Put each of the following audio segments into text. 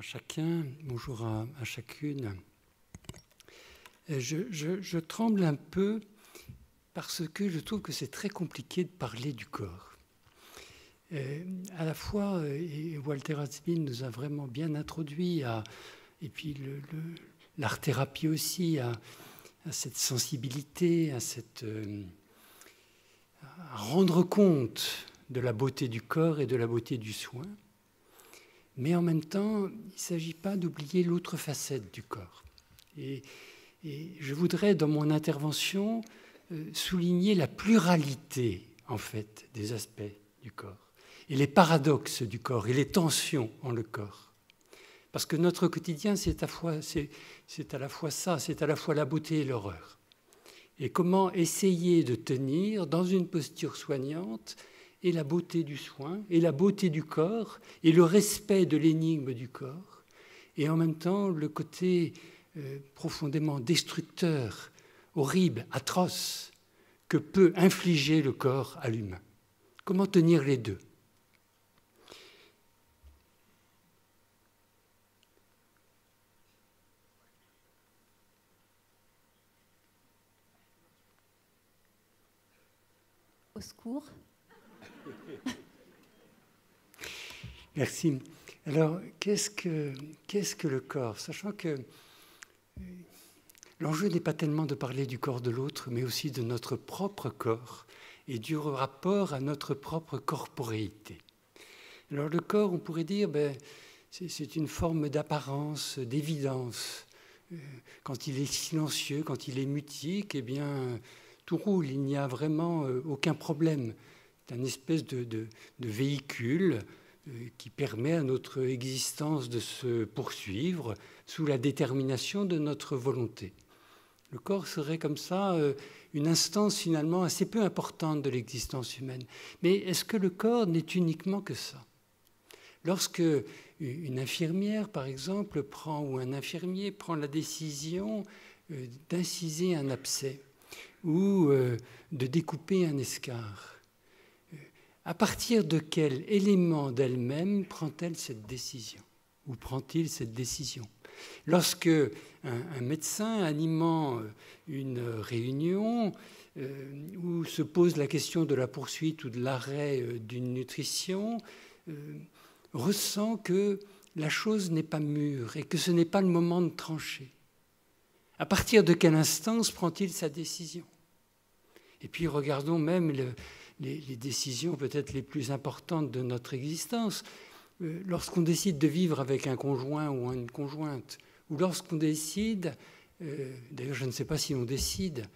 à chacun, bonjour à chacune. Je tremble un peu parce que je trouve que c'est très compliqué de parler du corps. À la fois, et Walter Atzmil nous a vraiment bien introduit, et puis l'art-thérapie aussi, à cette sensibilité, à rendre compte de la beauté du corps et de la beauté du soin. Mais en même temps, il ne s'agit pas d'oublier l'autre facette du corps. Et je voudrais, dans mon intervention, souligner la pluralité, en fait, des aspects du corps, et les paradoxes du corps, et les tensions en le corps. Parce que notre quotidien, c'est à la fois ça, c'est à la fois la beauté et l'horreur. Et comment essayer de tenir, dans une posture soignante, et la beauté du soin, et la beauté du corps, et le respect de l'énigme du corps, et en même temps le côté profondément destructeur, horrible, atroce, que peut infliger le corps à l'humain. Comment tenir les deux ? Au secours. Merci. Alors, qu'est-ce que le corps ? Sachant que l'enjeu n'est pas tellement de parler du corps de l'autre, mais aussi de notre propre corps et du rapport à notre propre corporéité. Alors, le corps, on pourrait dire, c'est une forme d'apparence, d'évidence. Quand il est silencieux, quand il est mutique, eh bien, tout roule, il n'y a vraiment aucun problème. C'est une espèce de véhicule qui permet à notre existence de se poursuivre sous la détermination de notre volonté. Le corps serait comme ça une instance finalement assez peu importante de l'existence humaine. Mais est-ce que le corps n'est uniquement que ça ? Lorsque une infirmière, par exemple, ou un infirmier prend la décision d'inciser un abcès ou de découper un escarre, à partir de quel élément d'elle-même prend-elle cette décision ? Ou prend-il cette décision ? Lorsque un médecin animant une réunion où se pose la question de la poursuite ou de l'arrêt d'une nutrition, ressent que la chose n'est pas mûre et que ce n'est pas le moment de trancher. À partir de quelle instance prend-il sa décision ? Et puis regardons même les décisions peut-être les plus importantes de notre existence. Lorsqu'on décide de vivre avec un conjoint ou une conjointe, ou lorsqu'on décide, d'ailleurs je ne sais pas si on décide,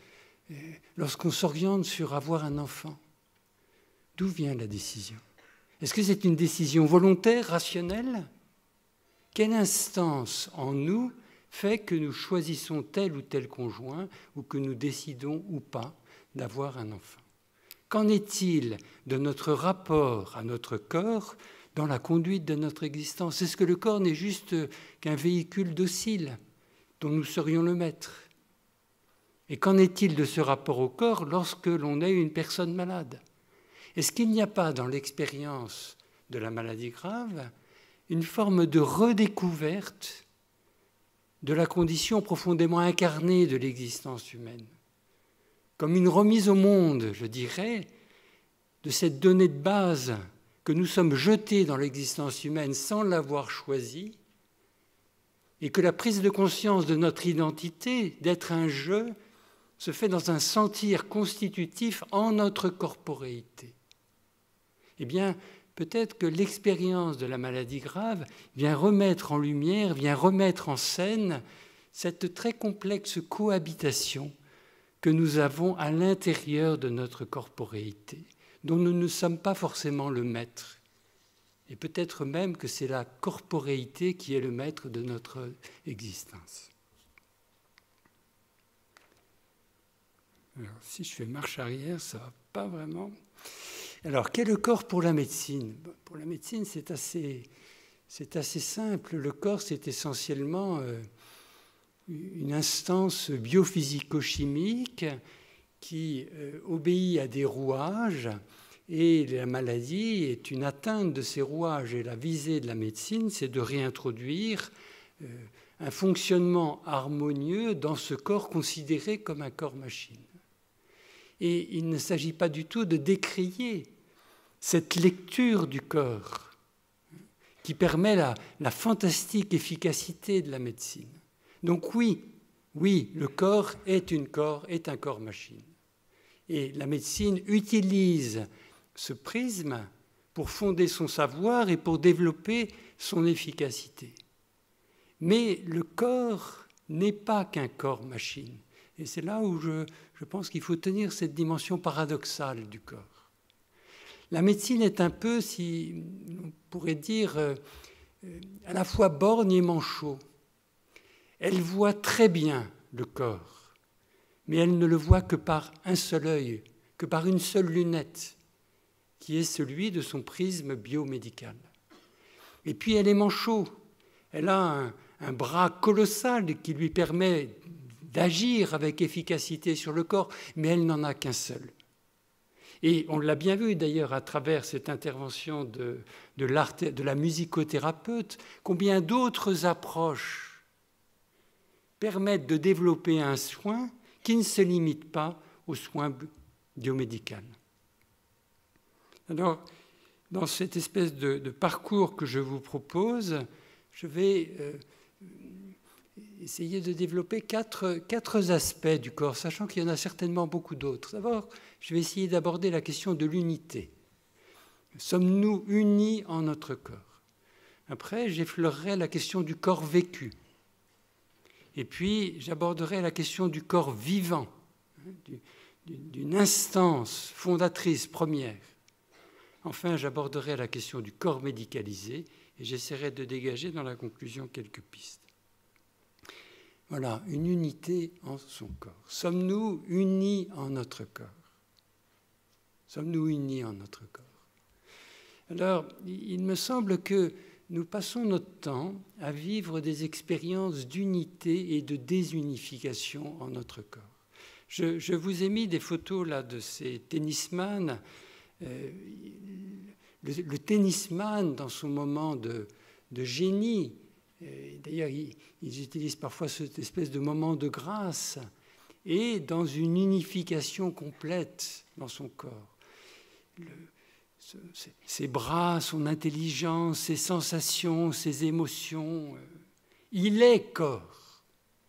lorsqu'on s'oriente sur avoir un enfant, d'où vient la décision ? Est-ce que c'est une décision volontaire, rationnelle ? Quelle instance en nous fait que nous choisissons tel ou tel conjoint ou que nous décidons ou pas d'avoir un enfant ? Qu'en est-il de notre rapport à notre corps dans la conduite de notre existence ? Est-ce que le corps n'est juste qu'un véhicule docile dont nous serions le maître ? Et qu'en est-il de ce rapport au corps lorsque l'on est une personne malade ? Est-ce qu'il n'y a pas dans l'expérience de la maladie grave une forme de redécouverte de la condition profondément incarnée de l'existence humaine ? Comme une remise au monde, je dirais, de cette donnée de base que nous sommes jetés dans l'existence humaine sans l'avoir choisie, et que la prise de conscience de notre identité, d'être un je, se fait dans un sentir constitutif en notre corporéité. Eh bien, peut-être que l'expérience de la maladie grave vient remettre en lumière, vient remettre en scène cette très complexe cohabitation que nous avons à l'intérieur de notre corporéité, dont nous ne sommes pas forcément le maître. Et peut-être même que c'est la corporéité qui est le maître de notre existence. Alors, si je fais marche arrière, ça ne va pas vraiment. Alors, qu'est le corps pour la médecine ? Pour la médecine, c'est assez simple. Le corps, c'est essentiellement une instance biophysico-chimique qui obéit à des rouages Et la maladie est une atteinte de ces rouages. Et la visée de la médecine, c'est de réintroduire un fonctionnement harmonieux dans ce corps considéré comme un corps-machine. Et il ne s'agit pas du tout de décrier cette lecture du corps qui permet la fantastique efficacité de la médecine. Donc oui, le corps est un corps-machine. Et la médecine utilise ce prisme pour fonder son savoir et pour développer son efficacité. Mais le corps n'est pas qu'un corps-machine. Et c'est là où je pense qu'il faut tenir cette dimension paradoxale du corps. La médecine est un peu, si on pourrait dire, à la fois borgne et manchot. Elle voit très bien le corps, mais elle ne le voit que par un seul œil, que par une seule lunette, qui est celui de son prisme biomédical. Et puis elle est manchot. Elle a un bras colossal qui lui permet d'agir avec efficacité sur le corps, mais elle n'en a qu'un seul. Et on l'a bien vu d'ailleurs à travers cette intervention de la musicothérapeute, combien d'autres approches permettent de développer un soin qui ne se limite pas au soin biomédical. Alors, dans cette espèce de parcours que je vous propose, je vais essayer de développer quatre aspects du corps, sachant qu'il y en a certainement beaucoup d'autres. D'abord, je vais essayer d'aborder la question de l'unité. Sommes-nous unis en notre corps? Après, j'effleurerai la question du corps vécu. Et puis, j'aborderai la question du corps vivant, d'une instance fondatrice première. Enfin, j'aborderai la question du corps médicalisé et j'essaierai de dégager dans la conclusion quelques pistes. Voilà, une unité en son corps. Sommes-nous unis en notre corps? Sommes-nous unis en notre corps? Alors, il me semble que nous passons notre temps à vivre des expériences d'unité et de désunification en notre corps. Je vous ai mis des photos là de ces tennisman. Le tennisman, dans son moment de génie, d'ailleurs, ils utilisent parfois cette espèce de moment de grâce, et dans une unification complète dans son corps. Ses bras, son intelligence, ses sensations, ses émotions, il est corps.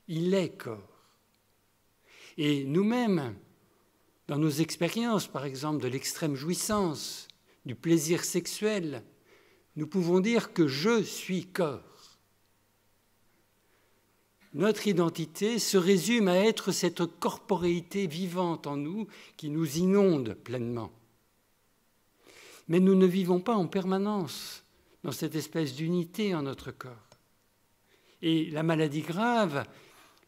Il est corps. Et nous-mêmes, dans nos expériences, par exemple, de l'extrême jouissance, du plaisir sexuel, nous pouvons dire que je suis corps. Notre identité se résume à être cette corporéité vivante en nous qui nous inonde pleinement. Mais nous ne vivons pas en permanence dans cette espèce d'unité en notre corps. Et la maladie grave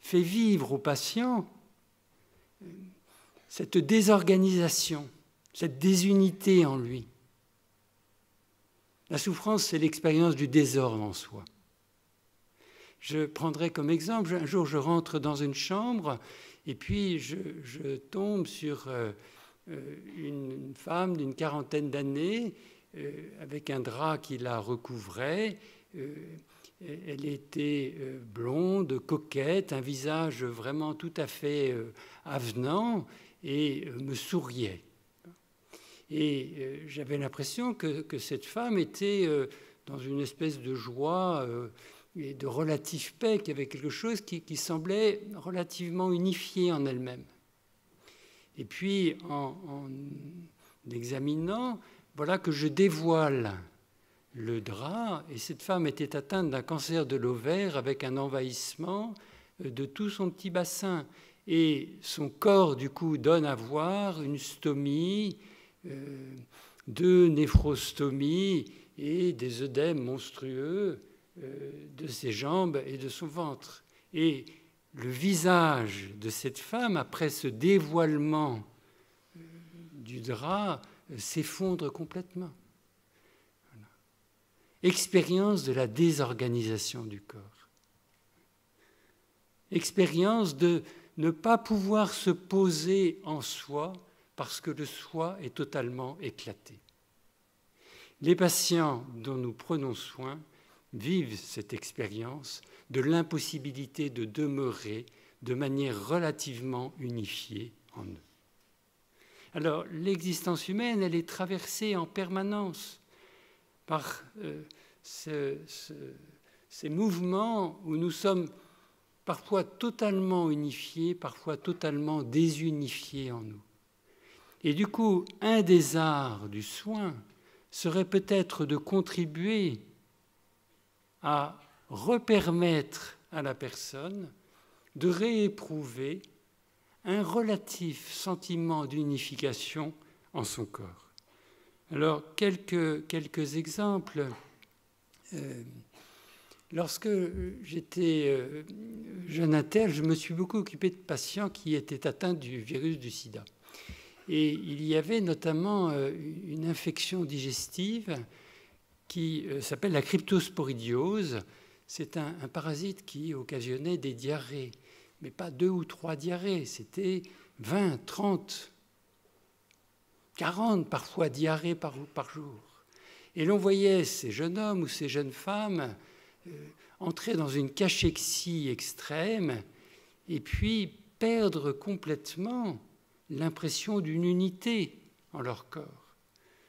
fait vivre aux patients cette désorganisation, cette désunité en lui. La souffrance, c'est l'expérience du désordre en soi. Je prendrai comme exemple, un jour je rentre dans une chambre et puis je tombe sur une femme d'une quarantaine d'années avec un drap qui la recouvrait. Elle était blonde, coquette, un visage vraiment tout à fait avenant et me souriait. Et j'avais l'impression que cette femme était dans une espèce de joie et de relative paix, qu'il y avait quelque chose qui semblait relativement unifié en elle-même. Et puis, en examinant, voilà que je dévoile le drap, et cette femme était atteinte d'un cancer de l'ovaire avec un envahissement de tout son petit bassin. Et son corps, du coup, donne à voir une stomie, 2 néphrostomies et des œdèmes monstrueux de ses jambes et de son ventre. Et le visage de cette femme, après ce dévoilement du drap, s'effondre complètement. Voilà. Expérience de la désorganisation du corps. Expérience de ne pas pouvoir se poser en soi parce que le soi est totalement éclaté. Les patients dont nous prenons soin vivent cette expérience de l'impossibilité de demeurer de manière relativement unifiée en eux. Alors, l'existence humaine, elle est traversée en permanence par ces mouvements où nous sommes parfois totalement unifiés, parfois totalement désunifiés en nous. Et du coup, un des arts du soin serait peut-être de contribuer à repermettre à la personne de rééprouver un relatif sentiment d'unification en son corps. Alors, quelques exemples. Lorsque j'étais jeune interne, je me suis beaucoup occupé de patients qui étaient atteints du virus du sida. Et il y avait notamment une infection digestive qui s'appelle la cryptosporidiose. C'est un parasite qui occasionnait des diarrhées, mais pas 2 ou 3 diarrhées, c'était 20, 30, 40 parfois diarrhées par jour. Et l'on voyait ces jeunes hommes ou ces jeunes femmes entrer dans une cachexie extrême et puis perdre complètement l'impression d'une unité en leur corps,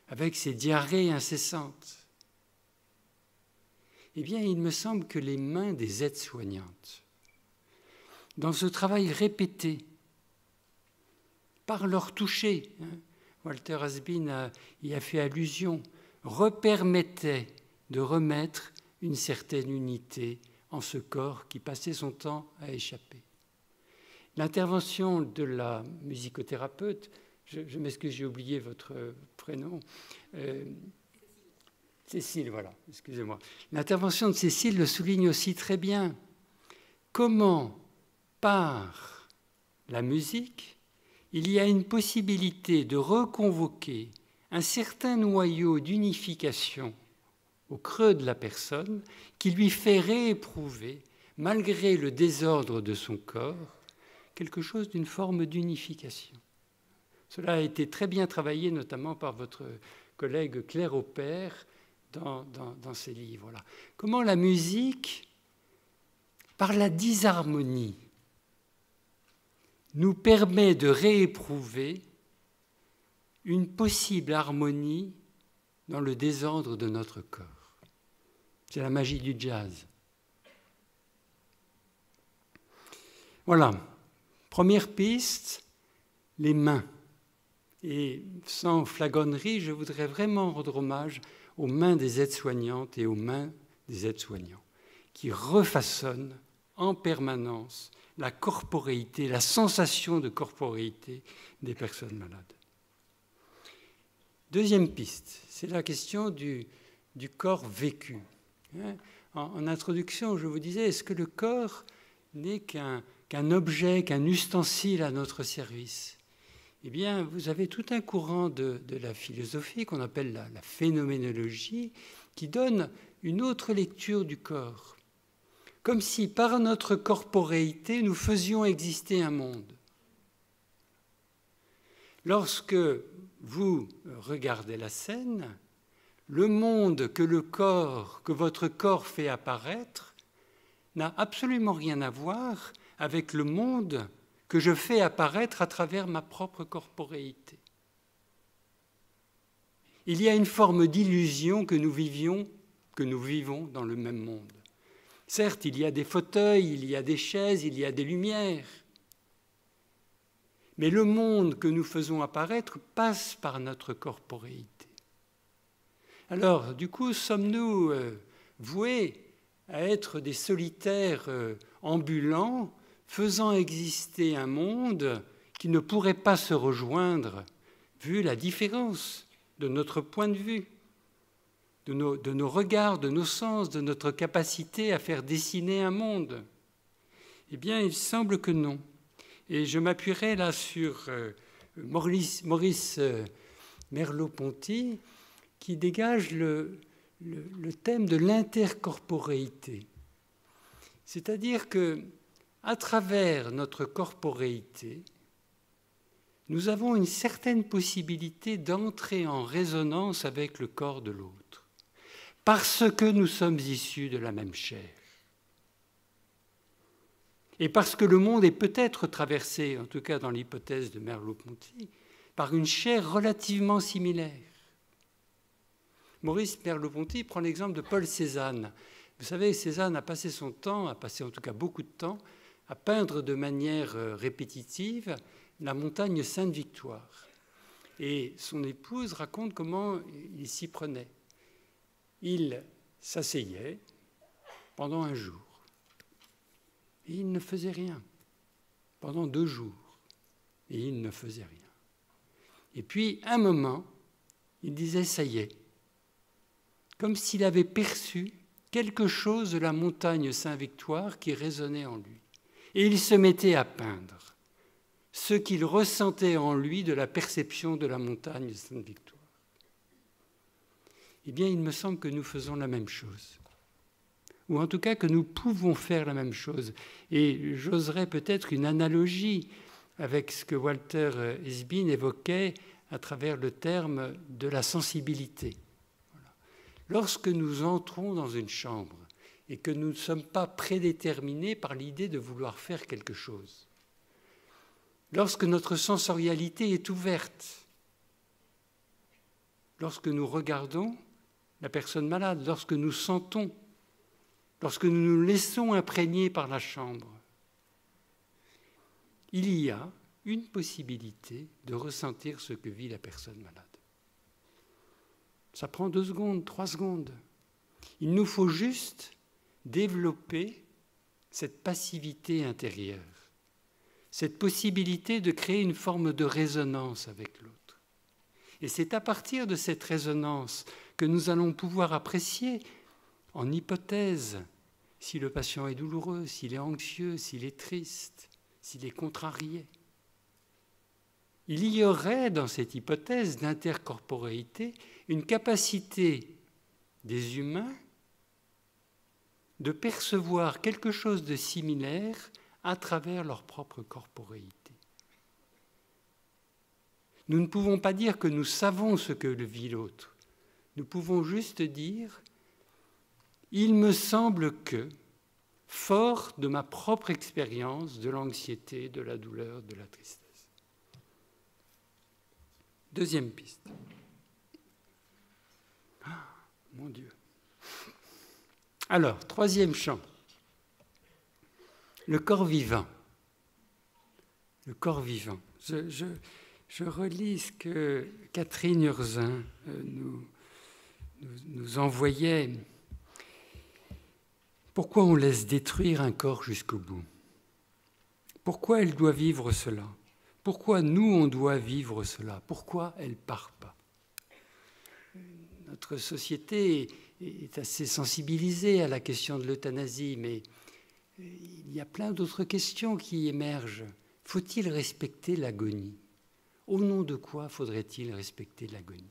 avec ces diarrhées incessantes. Eh bien, il me semble que les mains des aides-soignantes, dans ce travail répété, par leur toucher, Walter Hasbin y a fait allusion, repermettaient de remettre une certaine unité en ce corps qui passait son temps à échapper. L'intervention de la musicothérapeute, je m'excuse, j'ai oublié votre prénom, Cécile, voilà, excusez-moi. L'intervention de Cécile le souligne aussi très bien. Comment, par la musique, il y a une possibilité de reconvoquer un certain noyau d'unification au creux de la personne qui lui fait rééprouver, malgré le désordre de son corps, quelque chose d'une forme d'unification. Cela a été très bien travaillé, notamment par votre collègue Claire Aupert dans ses livres-là. Comment la musique, par la disharmonie, nous permet de rééprouver une possible harmonie dans le désordre de notre corps. C'est la magie du jazz. Voilà. Première piste, les mains. Et sans flagornerie, je voudrais vraiment rendre hommage aux mains des aides-soignantes et aux mains des aides-soignants qui refaçonnent en permanence la corporéité, la sensation de corporéité des personnes malades. Deuxième piste, c'est la question du corps vécu. En introduction, je vous disais, est-ce que le corps n'est qu'un objet, qu'un ustensile à notre service ? Eh bien, vous avez tout un courant de la philosophie qu'on appelle la phénoménologie qui donne une autre lecture du corps. Comme si par notre corporéité, nous faisions exister un monde. Lorsque vous regardez la scène, le monde que votre corps fait apparaître n'a absolument rien à voir avec le monde que je fais apparaître à travers ma propre corporéité. Il y a une forme d'illusion que nous vivons dans le même monde. Certes, il y a des fauteuils, il y a des chaises, il y a des lumières. Mais le monde que nous faisons apparaître passe par notre corporéité. Alors, du coup, sommes-nous voués à être des solitaires ambulants, faisant exister un monde qui ne pourrait pas se rejoindre, vu la différence de notre point de vue, de nos regards, de nos sens, de notre capacité à faire dessiner un monde? Eh bien, il semble que non. Et je m'appuierai là sur Maurice Merleau-Ponty, qui dégage le thème de l'intercorporéité. C'est-à-dire que, à travers notre corporéité, nous avons une certaine possibilité d'entrer en résonance avec le corps de l'autre, parce que nous sommes issus de la même chair. Et parce que le monde est peut-être traversé, en tout cas dans l'hypothèse de Merleau-Ponty, par une chair relativement similaire. Maurice Merleau-Ponty prend l'exemple de Paul Cézanne. Vous savez, Cézanne a passé son temps, a passé en tout cas beaucoup de temps, à peindre de manière répétitive la montagne Sainte-Victoire. Et son épouse raconte comment il s'y prenait. Il s'asseyait pendant un jour. Et il ne faisait rien. Pendant 2 jours. Et il ne faisait rien. Et puis, un moment, il disait « ça y est », comme s'il avait perçu quelque chose de la montagne Sainte-Victoire qui résonnait en lui. Et il se mettait à peindre ce qu'il ressentait en lui de la perception de la montagne Sainte-Victoire. Eh bien, il me semble que nous faisons la même chose. Ou en tout cas que nous pouvons faire la même chose. Et j'oserais peut-être une analogie avec ce que Walter Esbin évoquait à travers le terme de la sensibilité. Voilà. Lorsque nous entrons dans une chambre et que nous ne sommes pas prédéterminés par l'idée de vouloir faire quelque chose, lorsque notre sensorialité est ouverte, lorsque nous regardons la personne malade, lorsque nous sentons, lorsque nous nous laissons imprégner par la chambre, il y a une possibilité de ressentir ce que vit la personne malade. Ça prend 2 secondes, 3 secondes. Il nous faut juste développer cette passivité intérieure, cette possibilité de créer une forme de résonance avec l'autre. Et c'est à partir de cette résonance que nous allons pouvoir apprécier, en hypothèse, si le patient est douloureux, s'il est anxieux, s'il est triste, s'il est contrarié. Il y aurait dans cette hypothèse d'intercorporéité une capacité des humains de percevoir quelque chose de similaire à travers leur propre corporéité. Nous ne pouvons pas dire que nous savons ce que vit l'autre. Nous pouvons juste dire « il me semble que », fort de ma propre expérience de l'anxiété, de la douleur, de la tristesse. 2e piste. Ah, mon Dieu. Alors, 3e champ. Le corps vivant. Le corps vivant. Je relis ce que Catherine Urzin nous envoyait. Pourquoi on laisse détruire un corps jusqu'au bout? Pourquoi elle doit vivre cela? Pourquoi nous, on doit vivre cela? Pourquoi elle ne part pas? Notre société est assez sensibilisée à la question de l'euthanasie, mais il y a plein d'autres questions qui émergent. Faut-il respecter l'agonie? Au nom de quoi faudrait-il respecter l'agonie?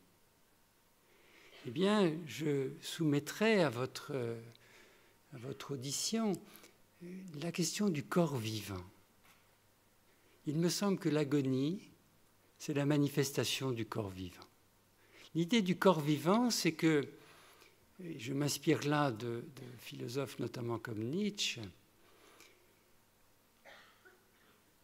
Eh bien, je soumettrai à votre audition la question du corps vivant. Il me semble que l'agonie, c'est la manifestation du corps vivant. L'idée du corps vivant, c'est que, et je m'inspire là de philosophes notamment comme Nietzsche,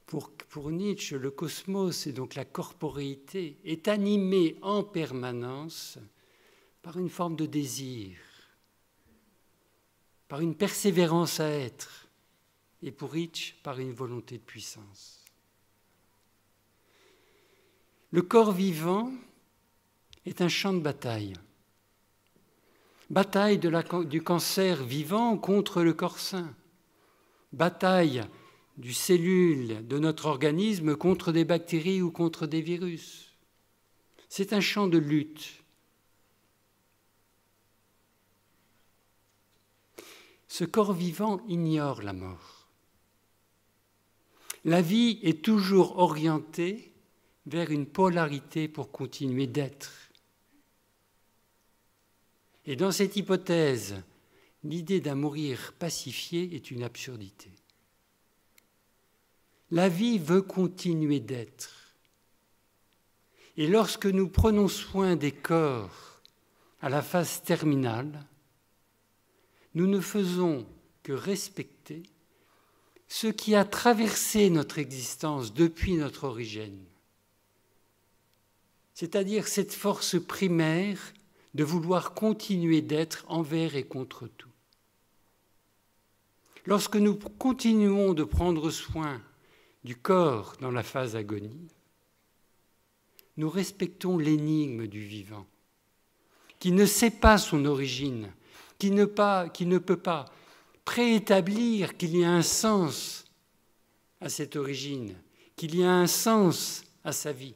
pour Nietzsche, le cosmos, et donc la corporéité, est animé en permanence par une forme de désir, par une persévérance à être, et pour Nietzsche, par une volonté de puissance. Le corps vivant est un champ de bataille. Bataille du cancer vivant contre le corps sain. Bataille du cellule de notre organisme contre des bactéries ou contre des virus. C'est un champ de lutte. Ce corps vivant ignore la mort. La vie est toujours orientée vers une polarité pour continuer d'être. Et dans cette hypothèse, l'idée d'un mourir pacifié est une absurdité. La vie veut continuer d'être. Et lorsque nous prenons soin des corps à la phase terminale, nous ne faisons que respecter ce qui a traversé notre existence depuis notre origine, c'est-à-dire cette force primaire de vouloir continuer d'être envers et contre tout. Lorsque nous continuons de prendre soin du corps dans la phase agonie, nous respectons l'énigme du vivant, qui ne sait pas son origine, qui ne peut pas préétablir qu'il y a un sens à cette origine, qu'il y a un sens à sa vie,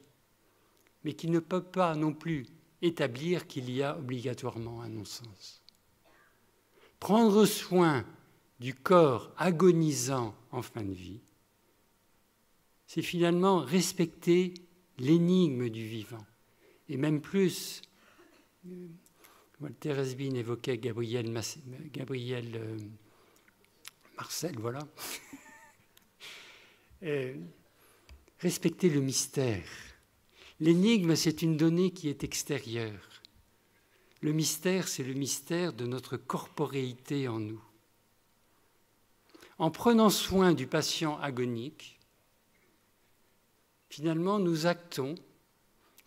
mais qui ne peut pas non plus établir qu'il y a obligatoirement un non-sens. Prendre soin du corps agonisant en fin de vie, c'est finalement respecter l'énigme du vivant. Et même plus, Walter Hesbin évoquait Gabriel Marcel, voilà. Respecter le mystère. L'énigme, c'est une donnée qui est extérieure. Le mystère, c'est le mystère de notre corporéité en nous. En prenant soin du patient agonique, finalement, nous actons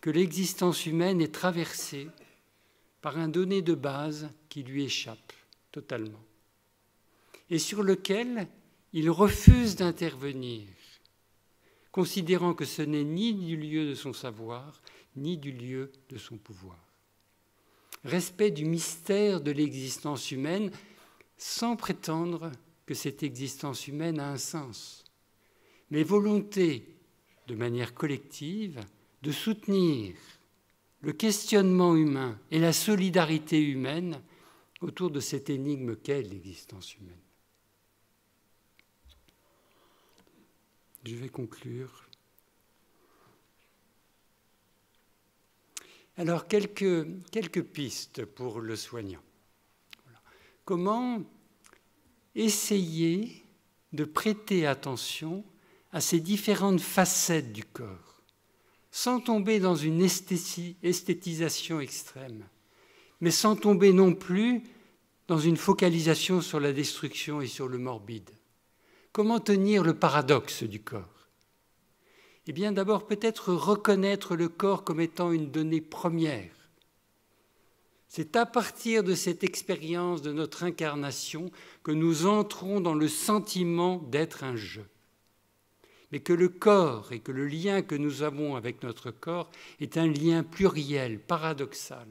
que l'existence humaine est traversée par un donné de base qui lui échappe totalement et sur lequel il refuse d'intervenir, considérant que ce n'est ni du lieu de son savoir, ni du lieu de son pouvoir. Respect du mystère de l'existence humaine sans prétendre que cette existence humaine a un sens, mais volonté, de manière collective, de soutenir le questionnement humain et la solidarité humaine autour de cette énigme qu'est l'existence humaine. Je vais conclure. Alors, quelques pistes pour le soignant. Voilà. Comment essayer de prêter attention à ces différentes facettes du corps, sans tomber dans une esthétisation extrême, mais sans tomber non plus dans une focalisation sur la destruction et sur le morbide. Comment tenir le paradoxe du corps? Eh bien, d'abord, peut-être reconnaître le corps comme étant une donnée première. C'est à partir de cette expérience de notre incarnation que nous entrons dans le sentiment d'être un je. Mais que le corps et que le lien que nous avons avec notre corps est un lien pluriel, paradoxal,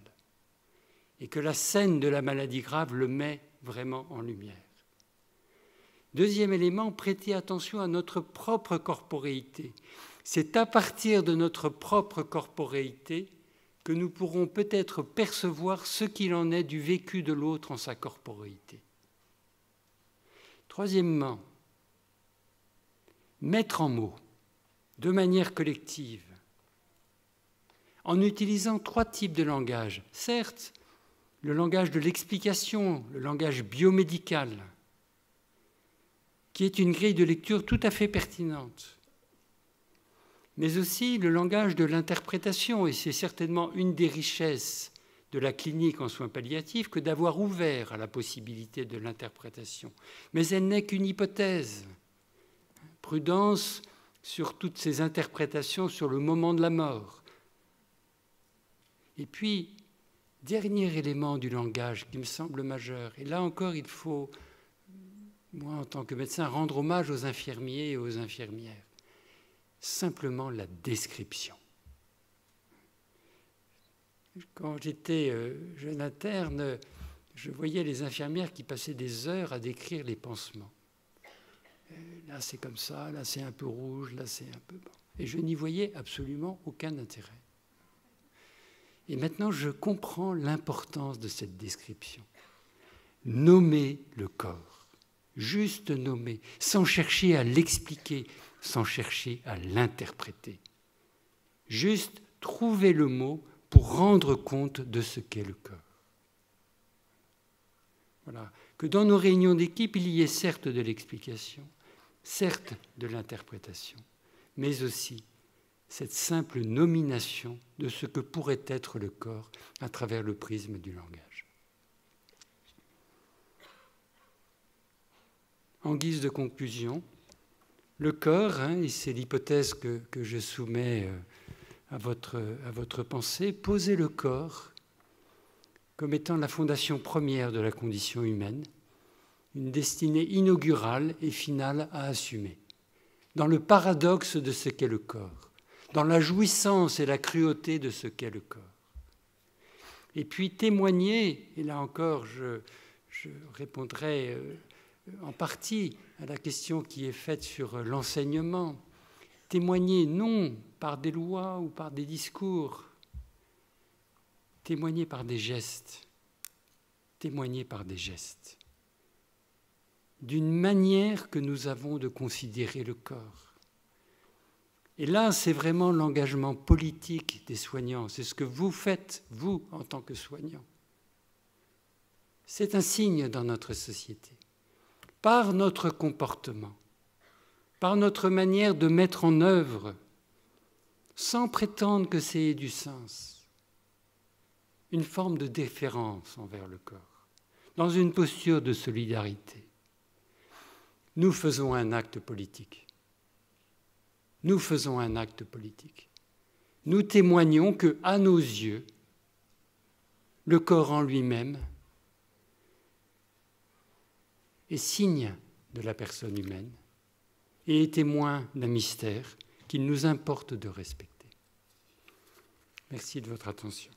et que la scène de la maladie grave le met vraiment en lumière. Deuxième élément, prêter attention à notre propre corporéité. C'est à partir de notre propre corporéité que nous pourrons peut-être percevoir ce qu'il en est du vécu de l'autre en sa corporéité. Troisièmement, mettre en mots, de manière collective, en utilisant 3 types de langage. Certes, le langage de l'explication, le langage biomédical, qui est une grille de lecture tout à fait pertinente, mais aussi le langage de l'interprétation, et c'est certainement une des richesses de la clinique en soins palliatifs que d'avoir ouvert à la possibilité de l'interprétation. Mais elle n'est qu'une hypothèse. Prudence sur toutes ces interprétations sur le moment de la mort. Et puis, dernier élément du langage qui me semble majeur, et là encore il faut, moi en tant que médecin, rendre hommage aux infirmiers et aux infirmières. Simplement la description. Quand j'étais jeune interne, je voyais les infirmières qui passaient des heures à décrire les pansements. Là, c'est comme ça, là, c'est un peu rouge, là, c'est un peu... Bon. Et je n'y voyais absolument aucun intérêt. Et maintenant, je comprends l'importance de cette description. Nommer le corps, juste nommer, sans chercher à l'expliquer, sans chercher à l'interpréter. Juste trouver le mot pour rendre compte de ce qu'est le corps. Voilà. Que dans nos réunions d'équipe, il y ait certes de l'explication, certes de l'interprétation, mais aussi cette simple nomination de ce que pourrait être le corps à travers le prisme du langage. En guise de conclusion, le corps, et c'est l'hypothèse que je soumets à votre pensée, poser le corps comme étant la fondation première de la condition humaine, une destinée inaugurale et finale à assumer, dans le paradoxe de ce qu'est le corps, dans la jouissance et la cruauté de ce qu'est le corps. Et puis témoigner, et là encore je répondrai en partie à la question qui est faite sur l'enseignement, témoigner non par des lois ou par des discours, témoigner par des gestes, témoigner par des gestes, d'une manière que nous avons de considérer le corps. Et là, c'est vraiment l'engagement politique des soignants, c'est ce que vous faites, vous, en tant que soignants. C'est un signe dans notre société. Par notre comportement, par notre manière de mettre en œuvre, sans prétendre que ça ait du sens, une forme de déférence envers le corps, dans une posture de solidarité. Nous faisons un acte politique. Nous faisons un acte politique. Nous témoignons que, à nos yeux, le corps en lui-même est signe de la personne humaine et est témoin d'un mystère qu'il nous importe de respecter. Merci de votre attention.